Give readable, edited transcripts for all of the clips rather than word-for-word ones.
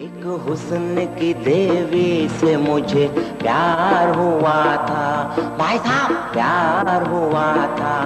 एक हुस्न की देवी से मुझे प्यार हुआ था, भाई साहब प्यार हुआ था।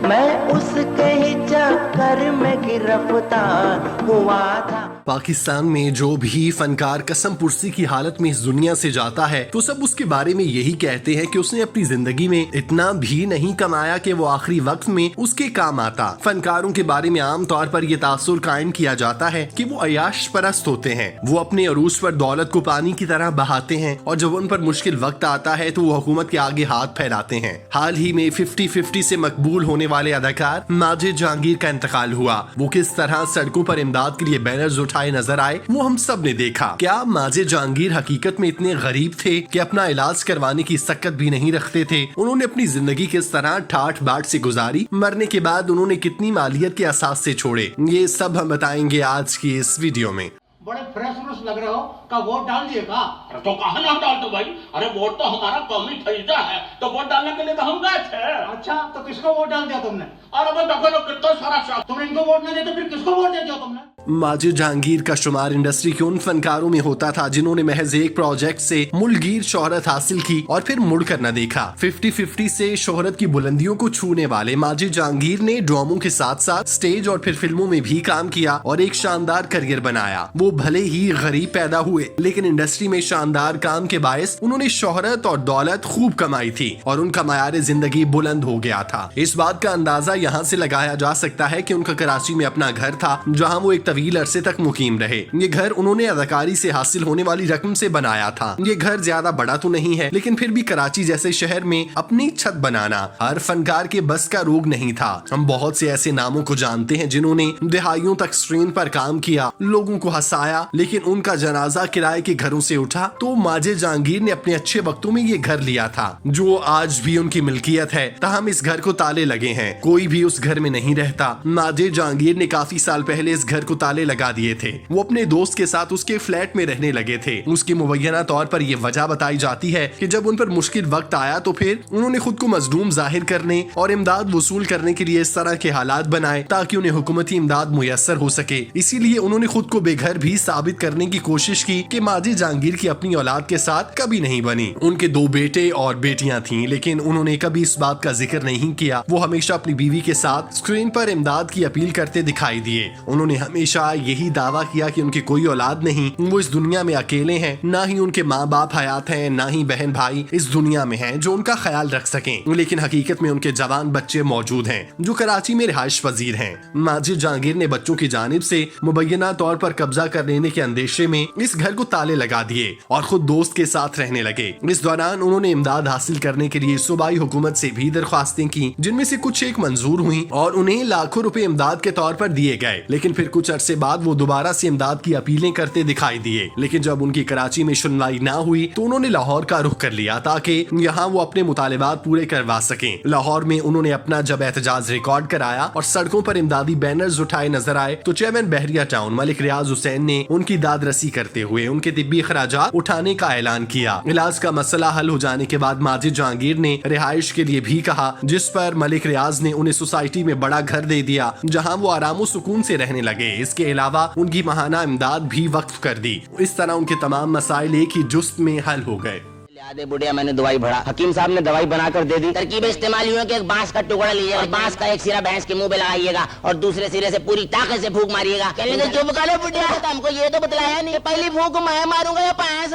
मैं उसके ही चक्कर में गिरफ्तार हुआ था। पाकिस्तान में जो भी फनकार कसम पुर्सी की हालत में इस दुनिया से जाता है तो सब उसके बारे में यही कहते हैं कि उसने अपनी जिंदगी में इतना भी नहीं कमाया कि वो आखिरी वक्त में उसके काम आता। फनकारों के बारे में आम तौर पर यह तासुर कायम किया जाता है कि वो अयाश परस्त होते हैं। वो अपने अरूज पर दौलत को पानी की तरह बहाते हैं और जब उन पर मुश्किल वक्त आता है तो वो हुकूमत के आगे हाथ फैलाते हैं। हाल ही में 50-50 से मकबूल होने वाले अदाकार माजिद जहांगीर का इंतकाल हुआ। वो किस तरह सड़कों पर इमदाद के लिए बैनर्स उठाए नजर आए वो हम सब ने देखा। क्या माजिद जहांगीर हकीकत में इतने गरीब थे कि अपना इलाज करवाने की सकत भी नहीं रखते थे? उन्होंने अपनी जिंदगी किस तरह ठाठ बाट से गुजारी, मरने के बाद उन्होंने कितनी मालियत के असास से छोड़े, ये सब हम बताएंगे आज की इस वीडियो में। बड़े फ्रेश लग रहे हो, का वोट डाल दिए का? अरे तो कहा ना डाल दो भाई, अरे वोट तो हमारा कौमी फरीजा है, तो वोट डालने के लिए तो हम गए थे। अच्छा, तो किसको वोट डाल दिया तुमने? अरे भाई देखो लोग कितना सारा शौक। तुम इनको वोट नहीं देते फिर किसको वोट दे दिया तुमने? माजिद जहांगीर का शुमार इंडस्ट्री के उन फनकारों में होता था जिन्होंने महज एक प्रोजेक्ट से मुलगीर शोहरत हासिल की और फिर मुड़ कर न देखा। 50-50 से शोहरत की बुलंदियों को छूने वाले माजिद जहांगीर ने ड्रामों के साथ साथ स्टेज और फिर फिल्मों में भी काम किया और एक शानदार करियर बनाया। वो भले ही गरीब पैदा हुए लेकिन इंडस्ट्री में शानदार काम के बायस उन्होंने शोहरत और दौलत खूब कमाई थी और उनका मयार जिंदगी बुलंद हो गया था। इस बात का अंदाजा यहाँ से लगाया जा सकता है कि उनका कराची में अपना घर था जहाँ वो एक तवील अरसे तक मुकीम रहे। ये घर उन्होंने अदाकारी से हासिल होने वाली रकम से बनाया था। ये घर ज्यादा बड़ा तो नहीं है लेकिन फिर भी कराची जैसे शहर में अपनी छत बनाना हर फनकार के बस का रोग नहीं था। हम बहुत से ऐसे नामों को जानते हैं जिन्होंने दिहाइयों तक स्क्रीन पर काम किया, लोगों को हंसाया, लेकिन उनका जनाजा किराए के घरों से उठा तो माजिद जहांगीर ने अपने अच्छे वक्तों में ये घर लिया था जो आज भी उनकी मिल्कियत है। ताहम इस घर को ताले लगे हैं, कोई भी उस घर में नहीं रहता। माजिद जहांगीर ने काफी साल पहले इस घर को ताले लगा दिए थे। वो अपने दोस्त के साथ उसके फ्लैट में रहने लगे थे। उसकी मुबैना तौर पर यह वजह बताई जाती है कि जब उन पर मुश्किल वक्त आया तो फिर उन्होंने खुद को मजलूम जाहिर करने और इमदाद वसूल करने के लिए इस तरह के हालात बनाए ताकि उन्हें हुकूमती इमदाद मुयस्सर हो सके। इसीलिए उन्होंने खुद को बेघर भी साबित करने की कोशिश की कि माजिद जहांगीर की अपनी औलाद के साथ कभी नहीं बनी। उनके 2 बेटे और बेटियां थीं लेकिन उन्होंने कभी इस बात का जिक्र नहीं किया। वो हमेशा अपनी बीवी के साथ स्क्रीन पर इमदाद की अपील करते दिखाई दिए। उन्होंने हमेशा यही दावा किया कि उनकी कोई औलाद नहीं, वो इस दुनिया में अकेले हैं, ना ही उनके माँ बाप हयात हैं, ना ही बहन भाई इस दुनिया में हैं जो उनका ख्याल रख सकें। लेकिन हकीकत में उनके जवान बच्चे मौजूद हैं जो कराची में रिहाइश पजीर हैं। माजिद जहांगीर ने बच्चों की जानिब से मुबैना तौर पर कब्जा कर लेने के अंदेशे में इस घर को ताले लगा दिए और खुद दोस्त के साथ रहने लगे। इस दौरान उन्होंने इमदाद हासिल करने के लिए सूबाई हुकूमत से भी दरख्वास्तें की जिनमें से कुछ एक मंजूर हुई और उन्हें लाखों रुपए इमदाद के तौर पर दिए गए। लेकिन फिर कुछ अरसे बाद वो दोबारा से इमदाद की अपीलें करते दिखाई दिए। लेकिन जब उनकी कराची में सुनवाई ना हुई तो उन्होंने लाहौर का रुख कर लिया ताकि यहाँ वो अपने मुतालिबात पूरे करवा सकें। लाहौर में उन्होंने अपना जब एहतजाज रिकॉर्ड कराया और सड़कों पर इमदादी बैनर्स उठाए नजर आए तो चेयरमैन बहरिया टाउन मलिक रियाज हुसैन ने उनकी दादरसी करते हुए उनके तिब्बी खराजात उठाने का ऐलान किया। इलाज का मसला हल हो जाने के बाद माजिद जहांगीर ने रिहाइश के लिए भी कहा, जिस पर मलिक रियाज ने उन्हें सोसाइटी में बड़ा घर दे दिया जहाँ वो आराम सुकून से रहने लगे। इसके अलावा उनकी महाना इमदाद भी वक्फ कर दी। इस तरह उनके तमाम मसाइल एक ही जुस्त में हल हो गए। आधे बुढ़िया मैंने दवाई भरा, हकीम साहब ने दवाई बनाकर दे दी। तरकीब इस्तेमाल हुई कि एक बांस का टुकड़ा लीजिएगा और बांस का एक सिरा भैंस के मुंह पे लगाइएगा और दूसरे सिरे से पूरी ताकत से फूंक मारिएगा। कहने लगे चुप करो बुढ़िया, हमको ये तो बतलाया नहीं, पहली फूंक मैं मारूंगा या पांस।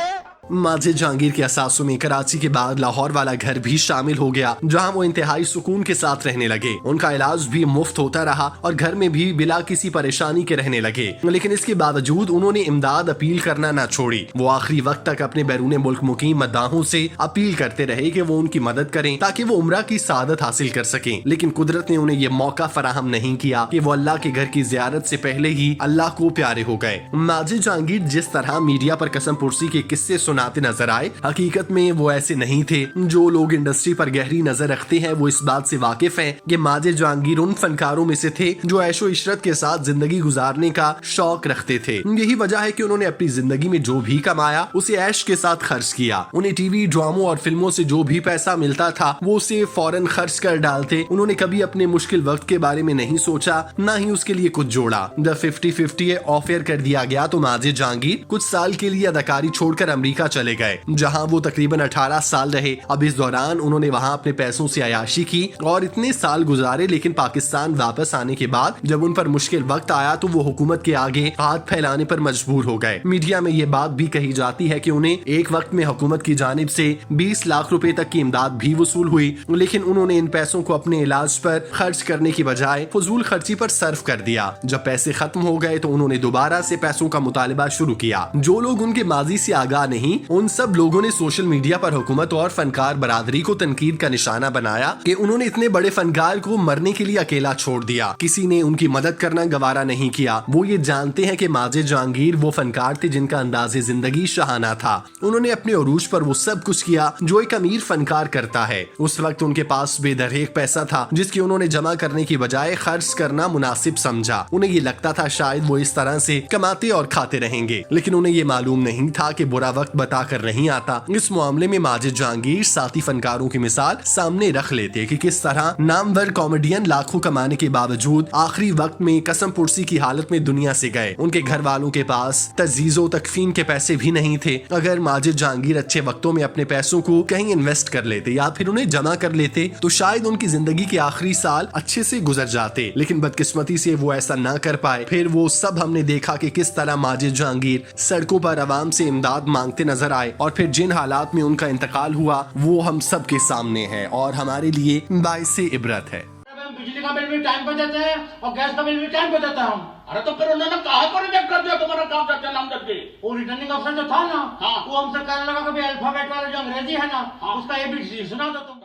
माजिद जहांगीर के असासों में कराची के बाद लाहौर वाला घर भी शामिल हो गया जहां वो इंतहाई सुकून के साथ रहने लगे। उनका इलाज भी मुफ्त होता रहा और घर में भी बिला किसी परेशानी के रहने लगे। लेकिन इसके बावजूद उन्होंने इमदाद अपील करना न छोड़ी। वो आखिरी वक्त तक अपने बैरून मुल्क मुकीम मद्दाहों से अपील करते रहे कि वो उनकी मदद करें ताकि वो उम्रा की सादत हासिल कर सकें। लेकिन कुदरत ने उन्हें ये मौका फराहम नहीं किया कि वो अल्लाह के घर की जियारत से पहले ही अल्लाह को प्यारे हो गए। माजिद जहांगीर जिस तरह मीडिया पर कसम पुर्सी के किस्से सुनाते नजर आए। हकीकत में वो ऐसे नहीं थे। जो लोग इंडस्ट्री पर गहरी नजर रखते हैं वो इस बात से वाकिफ हैं कि माजिद जहांगीर उन फनकारों में से थे जो ऐशो इशरत के साथ जिंदगी गुजारने का शौक रखते थे। यही वजह है कि उन्होंने अपनी जिंदगी में जो भी कमाया उसे ऐश के साथ खर्च किया। उन्हें टीवी ड्रामों और फिल्मों से जो भी पैसा मिलता था वो उसे फौरन खर्च कर डालते। उन्होंने कभी अपने मुश्किल वक्त के बारे में नहीं सोचा, न ही उसके लिए कुछ जोड़ा। जब 50-50 ऑफर कर दिया गया तो माजिद जहांगीर कुछ साल के लिए अदाकारी छोड़कर अमेरिका चले गए, जहां वो तकरीबन 18 साल रहे। अब इस दौरान उन्होंने वहां अपने पैसों से अयाशी की और इतने साल गुजारे, लेकिन पाकिस्तान वापस आने के बाद जब उन पर मुश्किल वक्त आया तो वो हुकूमत के आगे हाथ फैलाने पर मजबूर हो गए। मीडिया में ये बात भी कही जाती है कि उन्हें एक वक्त में हुकूमत की जानिब से 20 लाख रुपए तक की इमदाद भी वसूल हुई, लेकिन उन्होंने इन पैसों को अपने इलाज पर खर्च करने की बजाय फजूल खर्ची पर सर्फ कर दिया। जब पैसे खत्म हो गए तो उन्होंने दोबारा से पैसों का मुतालिबा शुरू किया। जो लोग उनके माजी से आगाह नहीं, उन सब लोगों ने सोशल मीडिया पर हुकूमत और फनकार बरादरी को तनकीद का निशाना बनाया कि उन्होंने इतने बड़े फनकार को मरने के लिए अकेला छोड़ दिया। किसी ने उनकी मदद करना गवारा नहीं किया। वो ये जानते हैं कि माजिद जहांगीर वो फनकार थे जिनका अंदाज़े जिंदगी शाहाना था। उन्होंने अपने उरूज पर वो सब कुछ किया जो एक अमीर फनकार करता है। उस वक्त उनके पास बेदरहेक पैसा था जिसकी उन्होंने जमा करने की बजाय खर्च करना मुनासिब समझा। उन्हें ये लगता था शायद वो इस तरह से कमाते और खाते रहेंगे, लेकिन उन्हें ये मालूम नहीं था कि बुरा वक्त बताकर नहीं आता। इस मामले में माजिद जहांगीर साथी फनकारों की मिसाल सामने रख लेते कि किस तरह नामवर कॉमेडियन लाखों कमाने के बावजूद आखिरी वक्त में कसम पुरसी की हालत में दुनिया से गए। उनके घर वालों के पास तजीज़ो तकफीन के पैसे भी नहीं थे। अगर माजिद जहांगीर अच्छे वक्तों में अपने पैसों को कहीं इन्वेस्ट कर लेते या फिर उन्हें जमा कर लेते तो शायद उनकी जिंदगी के आखिरी साल अच्छे से गुजर जाते, लेकिन बदकिस्मती से वो ऐसा ना कर पाए। फिर वो सब हमने देखा कि किस तरह माजिद जहांगीर सड़कों पर आवाम से इमदाद मांगते नजर आए और फिर जिन हालात में उनका इंतकाल हुआ वो हम सब के सामने है और हमारे लिए बाइसे इबरत है। बिजली का बिल भी टाइम पे देते हैं और गैस का बिल भी टाइम पे देते हैं हम। अरे तो फिर उन्होंने कहा पर रिजेक्ट कर दिया तुम्हारा काम करते नामजदगी? वो रिटर्निंग ऑफिसर जो था ना, हाँ। वो हमसे कहने लगा कि अल्फाबेट वाला जो अंग्रेजी है ना, हाँ। उसका ABCD सुना दो तुम।